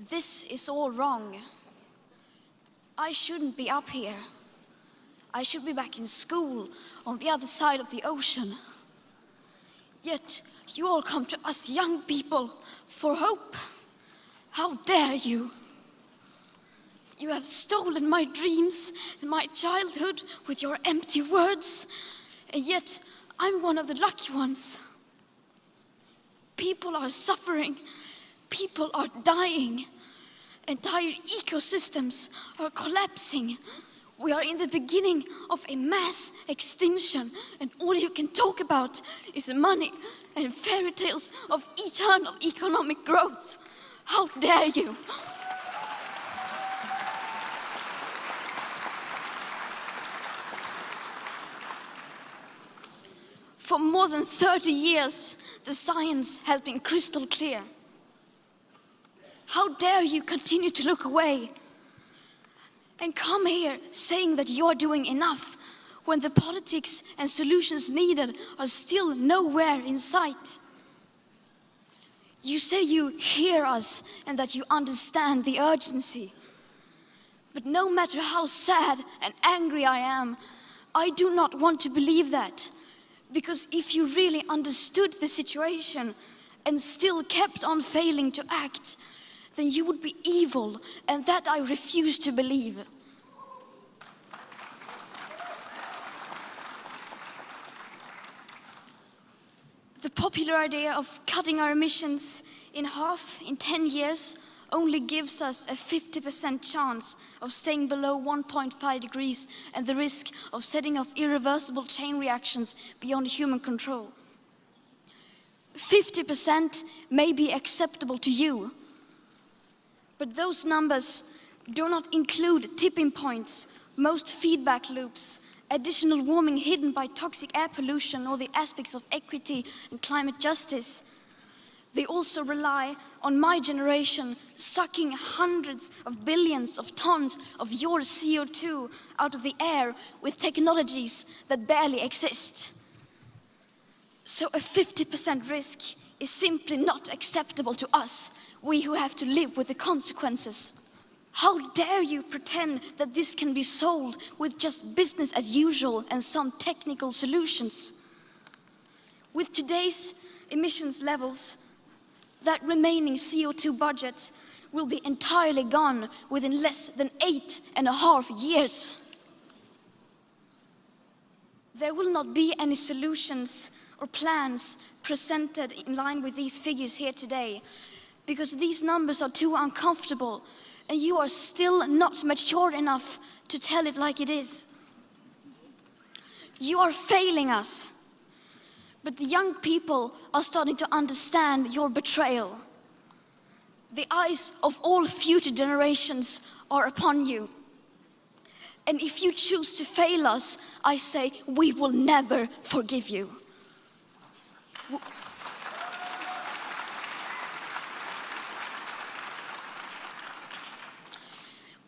This is all wrong. I shouldn't be up here. I should be back in school on the other side of the ocean. Yet you all come to us young people for hope. How dare you? You have stolen my dreams and my childhood with your empty words, and yet I'm one of the lucky ones. People are suffering, people are dying, entire ecosystems are collapsing. We are in the beginning of a mass extinction, and all you can talk about is money and fairy tales of eternal economic growth. How dare you? For more than 30 years, the science has been crystal clear. How dare you continue to look away and come here saying that you're doing enough when the politics and solutions needed are still nowhere in sight? You say you hear us and that you understand the urgency. But no matter how sad and angry I am, I do not want to believe that. Because if you really understood the situation and still kept on failing to act, then you would be evil, and that I refuse to believe. The popular idea of cutting our emissions in half in 10 years only gives us a 50% chance of staying below 1.5 degrees and the risk of setting off irreversible chain reactions beyond human control. 50% may be acceptable to you, but those numbers do not include tipping points, most feedback loops, additional warming hidden by toxic air pollution, or the aspects of equity and climate justice. They also rely on my generation sucking hundreds of billions of tons of your CO2 out of the air with technologies that barely exist. So a 50% risk is simply not acceptable to us, we who have to live with the consequences. How dare you pretend that this can be solved with just business as usual and some technical solutions? With today's emissions levels, that remaining CO2 budget will be entirely gone within less than 8.5 years. There will not be any solutions or plans presented in line with these figures here today, because these numbers are too uncomfortable, and you are still not mature enough to tell it like it is. You are failing us. But the young people are starting to understand your betrayal. The eyes of all future generations are upon you. And if you choose to fail us, I say we will never forgive you.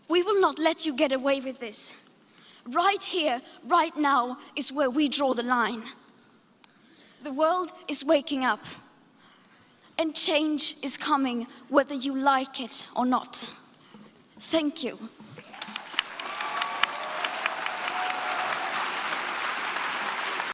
We will not let you get away with this. Right here, right now, is where we draw the line. The world is waking up, and change is coming whether you like it or not. Thank you.